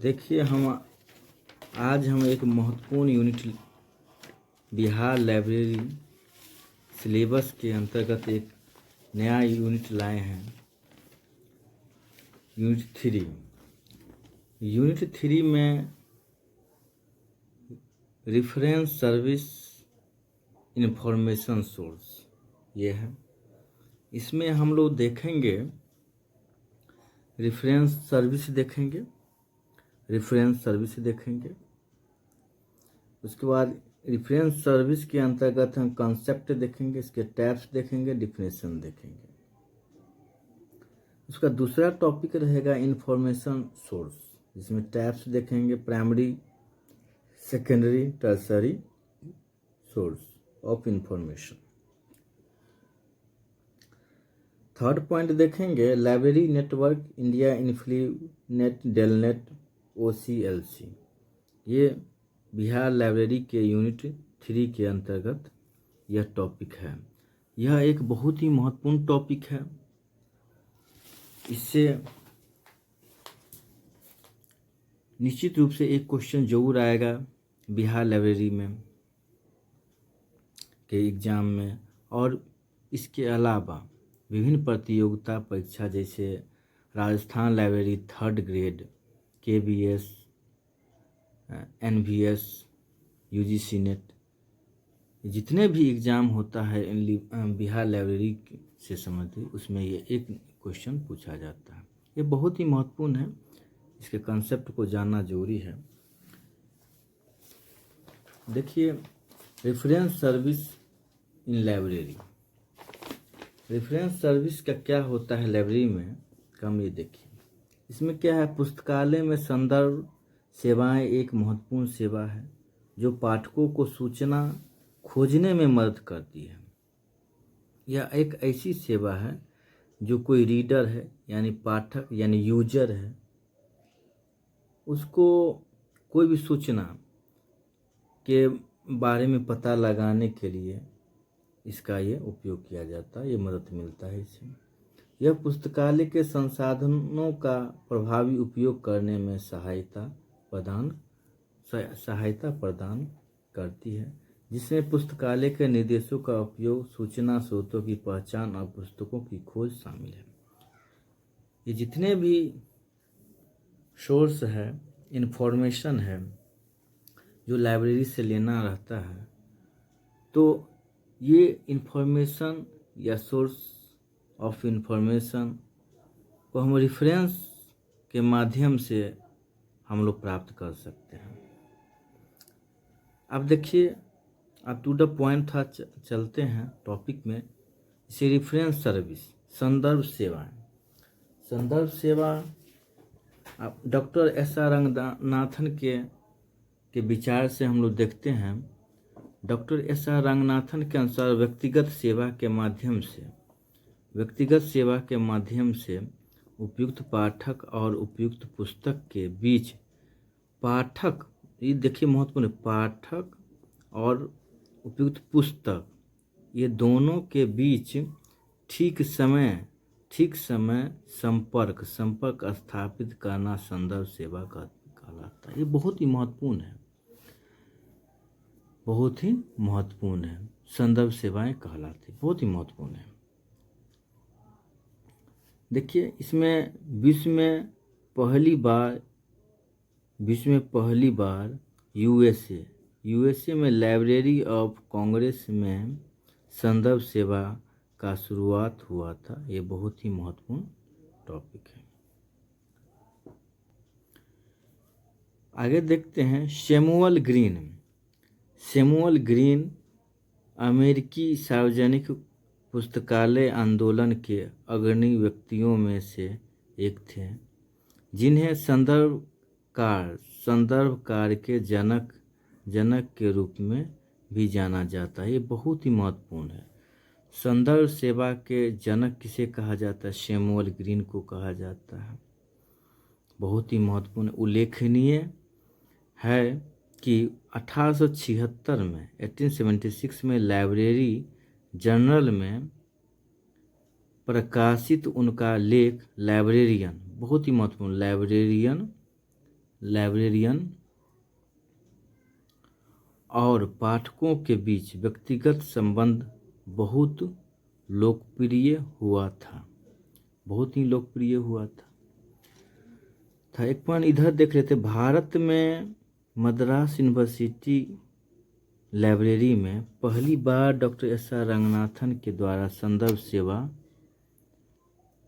देखिए आज हम एक महत्वपूर्ण यूनिट बिहार लाइब्रेरी सिलेबस के अंतर्गत एक नया यूनिट लाए हैं। यूनिट थ्री में रेफरेंस सर्विस इंफॉर्मेशन सोर्स ये है। इसमें हम लोग देखेंगे रेफरेंस देखेंगे, उसके बाद रेफरेंस सर्विस के अंतर्गत हम कंसेप्ट देखेंगे, इसके टैब्स देखेंगे, डिफिनेशन देखेंगे। उसका दूसरा टॉपिक रहेगा इंफॉर्मेशन सोर्स, जिसमें टैब्स देखेंगे primary, secondary, tertiary source of information. Third point देखेंगे library network India, Inflibnet, DELNET, OCLC। ये बिहार लाइब्रेरी के यूनिट 3 के अंतर्गत यह टॉपिक है। यह एक बहुत ही महत्वपूर्ण टॉपिक है। इससे निश्चित रूप से एक क्वेश्चन जरूर आएगा बिहार लाइब्रेरी में के एग्जाम में, और इसके अलावा विभिन्न प्रतियोगिता परीक्षा जैसे Rajasthan library 3rd grade, KBS, NVS, UGC net, जितने भी एग्ज़ाम होता है बिहार लाइब्रेरी से संबंधित, उसमें ये एक क्वेश्चन पूछा जाता है। ये बहुत ही महत्वपूर्ण है, इसके कंसेप्ट को जानना जरूरी है। देखिए reference service in library, reference service का क्या होता है लाइब्रेरी में, कम ये देखिए। इसमें क्या है, पुस्तकालय में संदर्भ सेवाएं एक महत्वपूर्ण सेवा है जो पाठकों को सूचना खोजने में मदद करती है। यह एक ऐसी सेवा है जो कोई रीडर है यानी पाठक यानी यूजर है, उसको कोई भी सूचना के बारे में पता लगाने के लिए इसका ये उपयोग किया जाता है, ये मदद मिलता है इससे। यह पुस्तकालय के संसाधनों का प्रभावी उपयोग करने में सहायता प्रदान करती है, जिसमें पुस्तकालय के निर्देशों का उपयोग, सूचना स्रोतों की पहचान और पुस्तकों की खोज शामिल है। ये जितने भी सोर्स है, इंफॉर्मेशन है जो लाइब्रेरी से लेना रहता है, तो ये इंफॉर्मेशन या सोर्स ऑफ इंफॉर्मेशन को हम रेफरेंस के माध्यम से हम लोग प्राप्त कर सकते हैं। अब देखिए, अब टू द पॉइंट था, चलते हैं टॉपिक में। इसे रेफरेंस सर्विस, संदर्भ सेवा अब डॉक्टर SR रंगनाथन के विचार से हम लोग देखते हैं। डॉक्टर SR रंगनाथन के अनुसार व्यक्तिगत सेवा के माध्यम से उपयुक्त पाठक और उपयुक्त पुस्तक के बीच, पाठक, ये देखिए महत्वपूर्ण, पाठक और उपयुक्त पुस्तक, ये दोनों के बीच ठीक समय संपर्क स्थापित करना संदर्भ सेवा कहलाता है। ये बहुत ही महत्वपूर्ण है, संदर्भ सेवाएं कहलाती, बहुत ही महत्वपूर्ण है। देखिए इसमें विश्व में पहली बार USA में लाइब्रेरी ऑफ कांग्रेस में संदर्भ सेवा का शुरुआत हुआ था। ये बहुत ही महत्वपूर्ण टॉपिक है। आगे देखते हैं सैमुअल ग्रीन अमेरिकी सार्वजनिक पुस्तकालय आंदोलन के अग्रणी व्यक्तियों में से एक थे, जिन्हें संदर्भकार के जनक के रूप में भी जाना जाता है। ये बहुत ही महत्वपूर्ण है। संदर्भ सेवा के जनक किसे कहा जाता है? सैमुअल ग्रीन को कहा जाता है। बहुत ही महत्वपूर्ण, उल्लेखनीय है कि 1876 में लाइब्रेरी जर्नल में प्रकाशित उनका लेख लाइब्रेरियन, बहुत ही महत्वपूर्ण, लाइब्रेरियन और पाठकों के बीच व्यक्तिगत संबंध बहुत लोकप्रिय हुआ था, बहुत ही लोकप्रिय हुआ था। एक पॉइंट इधर देख लेते, भारत में मद्रास यूनिवर्सिटी लाइब्रेरी में पहली बार डॉक्टर एस.आर. रंगनाथन के द्वारा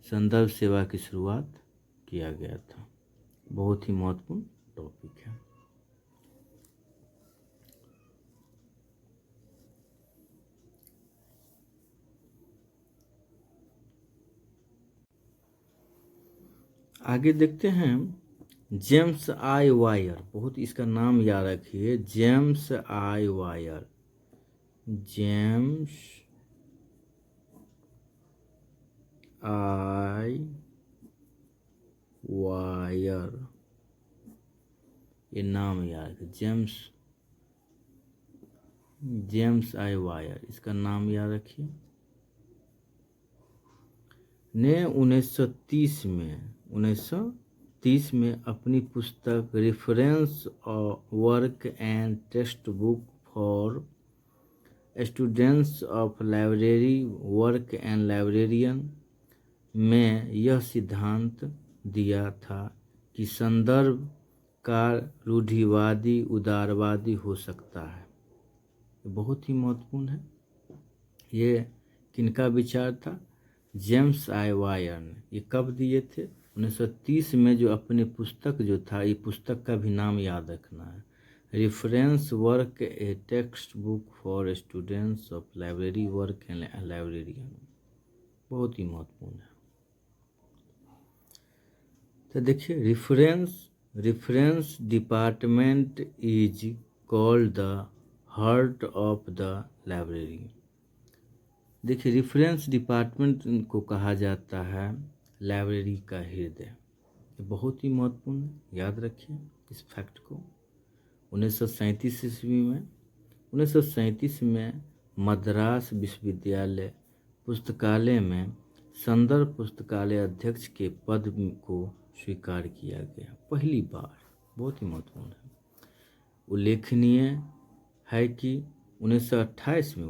संदर्भ सेवा की शुरुआत किया गया था। बहुत ही महत्वपूर्ण टॉपिक है। आगे देखते हैं, जेम्स आई वायर, बहुत इसका नाम याद रखिए, जेम्स आई वायर, जेम्स आई वायर, ये नाम याद रखिए, जेम्स आई वायर, इसका नाम याद रखिए, ने 1930 में अपनी पुस्तक reference work and text book for students of library work and librarian में यह सिद्धांत दिया था कि संदर्भ का रूढ़िवादी उदारवादी हो सकता है। बहुत ही महत्वपूर्ण है। ये किनका विचार था? जेम्स आई वायर ने। ये कब दिए थे? 1930 में, जो अपने पुस्तक जो था, ये पुस्तक का भी नाम याद रखना है, reference work A text book for students of library work and librarian. बहुत ही महत्वपूर्ण है। तो देखिए, reference department is called the heart of the library. देखिए, रेफरेंस डिपार्टमेंट को कहा जाता है लाइब्रेरी का हृदय। ये बहुत ही महत्वपूर्ण है, याद रखिए इस फैक्ट को। 1937 में मद्रास विश्वविद्यालय पुस्तकालय में संदर्भ पुस्तकालय अध्यक्ष के पद को स्वीकार किया गया, पहली बार। बहुत ही महत्वपूर्ण है। उल्लेखनीय है कि 1928 में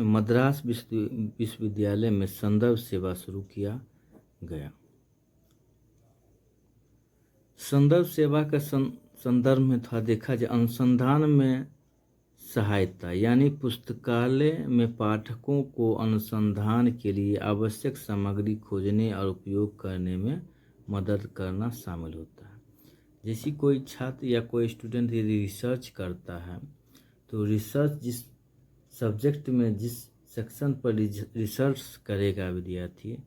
मद्रास विश्वविद्यालय में संदर्भ सेवा शुरू किया गया। संदर्भ सेवा का संदर्भ में था, देखा जाए, अनुसंधान में सहायता, यानी पुस्तकालय में पाठकों को अनुसंधान के लिए आवश्यक सामग्री खोजने और उपयोग करने में मदद करना शामिल होता है। जैसे कोई छात्र या कोई स्टूडेंट यदि रिसर्च करता है, तो रिसर्च जिस सब्जेक्ट में, जिस सेक्शन पर रिसर्च करेगा विद्यार्थी,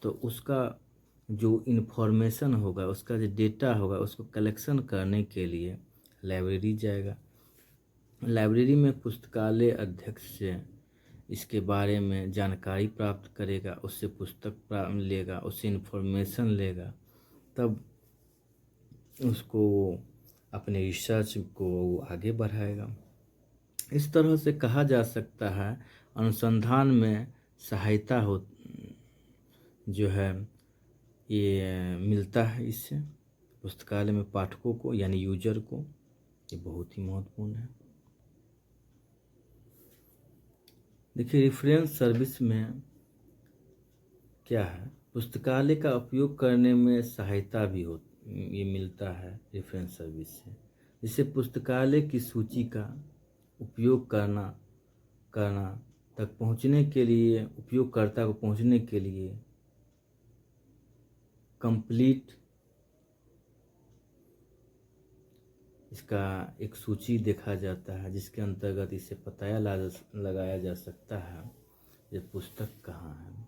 तो उसका जो इन्फॉर्मेशन होगा, उसका जो डेटा होगा, उसको कलेक्शन करने के लिए लाइब्रेरी जाएगा। लाइब्रेरी में पुस्तकालय अध्यक्ष से इसके बारे में जानकारी प्राप्त करेगा, उससे पुस्तक लेगा, उससे इन्फॉर्मेशन लेगा, तब उसको अपने रिसर्च को आगे बढ़ाएगा। इस तरह से कहा जा सकता है, अनुसंधान में सहायता जो है ये मिलता है इससे पुस्तकालय में पाठकों को, यानी यूजर को। ये बहुत ही महत्वपूर्ण है। देखिए, रेफरेंस सर्विस में क्या है, पुस्तकालय का उपयोग करने में सहायता भी ये मिलता है रेफरेंस सर्विस से। जिससे पुस्तकालय की सूची का उपयोग करना तक पहुंचने के लिए, उपयोगकर्ता को पहुंचने के लिए कंप्लीट इसका एक सूची देखा जाता है, जिसके अंतर्गत इसे पता लगाया जा सकता है ये पुस्तक कहाँ है,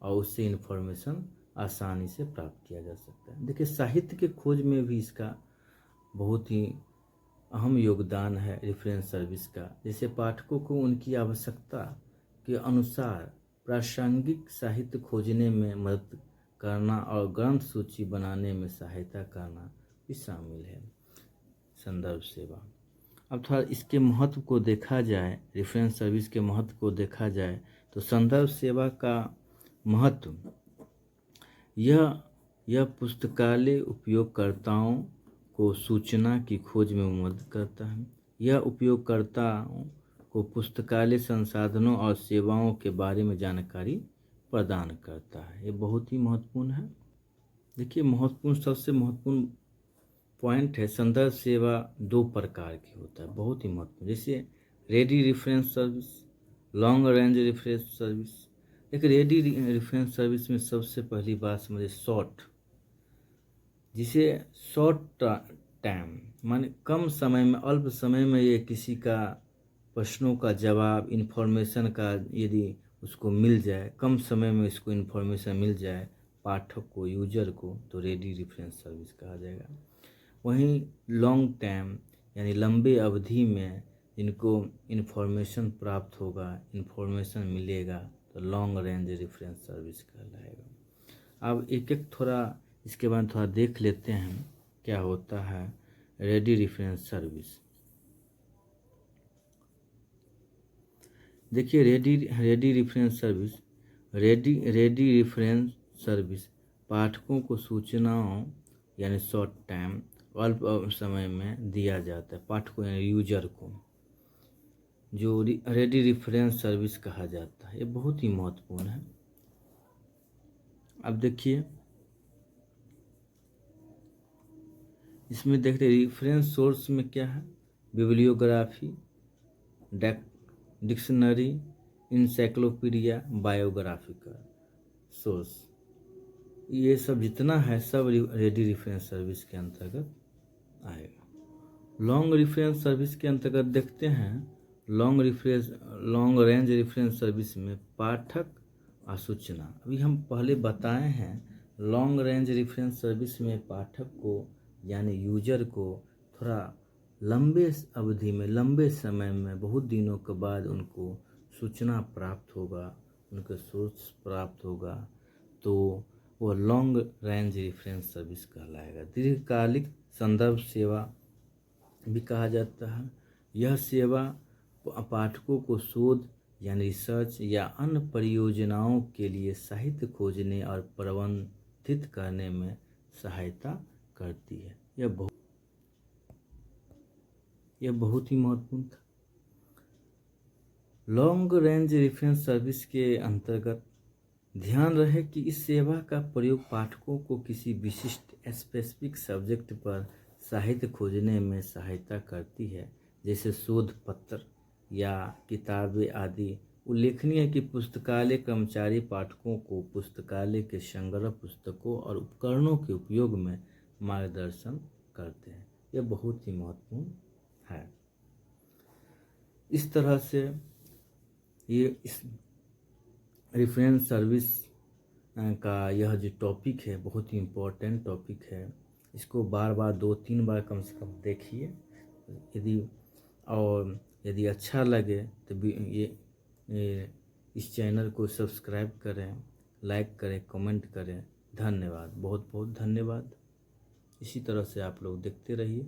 और उससे इन्फॉर्मेशन आसानी से प्राप्त किया जा सकता है। देखिए, साहित्य के खोज में भी इसका बहुत ही अहम योगदान है रेफरेंस सर्विस का। जैसे पाठकों को उनकी आवश्यकता के अनुसार प्रासंगिक साहित्य खोजने में मदद करना और ग्रंथ सूची बनाने में सहायता करना भी शामिल है। संदर्भ सेवा। अब थोड़ा इसके महत्व को देखा जाए, रेफरेंस सर्विस के महत्व को देखा जाए तो संदर्भ सेवा का महत्व यह पुस्तकालय उपयोगकर्ताओं को सूचना की खोज में मदद करता है। यह उपयोगकर्ताओं को पुस्तकालय संसाधनों और सेवाओं के बारे में जानकारी प्रदान करता है। ये बहुत ही महत्वपूर्ण है। देखिए, सबसे महत्वपूर्ण पॉइंट है, संदर्भ सेवा 2 प्रकार की होता है, बहुत ही महत्वपूर्ण। जैसे ready reference service, long range reference service. एक रेडी रेफरेंस सर्विस में सबसे पहली बात समझे शॉर्ट, जिसे शॉर्ट टाइम माने कम समय में, अल्प समय में ये किसी का प्रश्नों का जवाब, इन्फॉर्मेशन का यदि उसको मिल जाए, कम समय में इसको इन्फॉर्मेशन मिल जाए पाठक को, यूजर को, तो रेडी रेफरेंस सर्विस कहा जाएगा। वहीं लॉन्ग टाइम यानी लंबे अवधि में जिनको इन्फॉर्मेशन प्राप्त होगा, इन्फॉर्मेशन मिलेगा, तो लॉन्ग रेंज रेफरेंस सर्विस कहलाएगा। अब एक एक थोड़ा इसके बाद थोड़ा देख लेते हैं क्या होता है रेडी रेफरेंस सर्विस। देखिए, रेडी रेफरेंस सर्विस पाठकों को सूचनाओं यानी शॉर्ट टाइम, अल्प समय में दिया जाता है। पाठकों यानी यूजर को जो रेडी रेफरेंस सर्विस कहा जाता है, ये बहुत ही महत्वपूर्ण है। अब देखिए, इसमें देखते रेफरेंस सोर्स में क्या है, bibliography, dictionary, encyclopedia, biographical source, ये सब जितना है सब रेडी रेफरेंस सर्विस के अंतर्गत आएगा। लॉन्ग रेफरेंस सर्विस के अंतर्गत देखते हैं, लॉन्ग रेंज रेफरेंस सर्विस में पाठक और सूचना, अभी हम पहले बताए हैं, लॉन्ग रेंज रेफरेंस सर्विस में पाठक को यानी यूजर को थोड़ा लंबे अवधि में, लंबे समय में, बहुत दिनों के बाद उनको सूचना प्राप्त होगा, उनके सोर्स प्राप्त होगा, तो वो लॉन्ग रेंज रेफरेंस सर्विस कहलाएगा। दीर्घकालिक संदर्भ सेवा भी कहा जाता है। यह सेवा पाठकों को शोध यानी रिसर्च या अन्य परियोजनाओं के लिए साहित्य खोजने और प्रबंधित करने में सहायता करती है। यह बहुत ही महत्वपूर्ण था। लॉन्ग रेंज रेफरेंस सर्विस के अंतर्गत ध्यान रहे कि इस सेवा का प्रयोग पाठकों को किसी विशिष्ट स्पेसिफिक सब्जेक्ट पर साहित्य खोजने में सहायता करती है, जैसे शोध पत्र या किताबें आदि। उल्लेखनीय है कि पुस्तकालय कर्मचारी पाठकों को पुस्तकालय के संग्रह, पुस्तकों और उपकरणों के उपयोग में मार्गदर्शन करते हैं। यह बहुत ही महत्वपूर्ण है। इस तरह से ये इस रेफरेंस सर्विस का यह जो टॉपिक है बहुत ही इम्पोर्टेंट टॉपिक है। इसको बार बार 2-3 बार कम से कम देखिए। यदि अच्छा लगे तो इस चैनल को सब्सक्राइब करें, लाइक करें, कमेंट करें। धन्यवाद, बहुत बहुत धन्यवाद। इसी तरह से आप लोग देखते रहिए।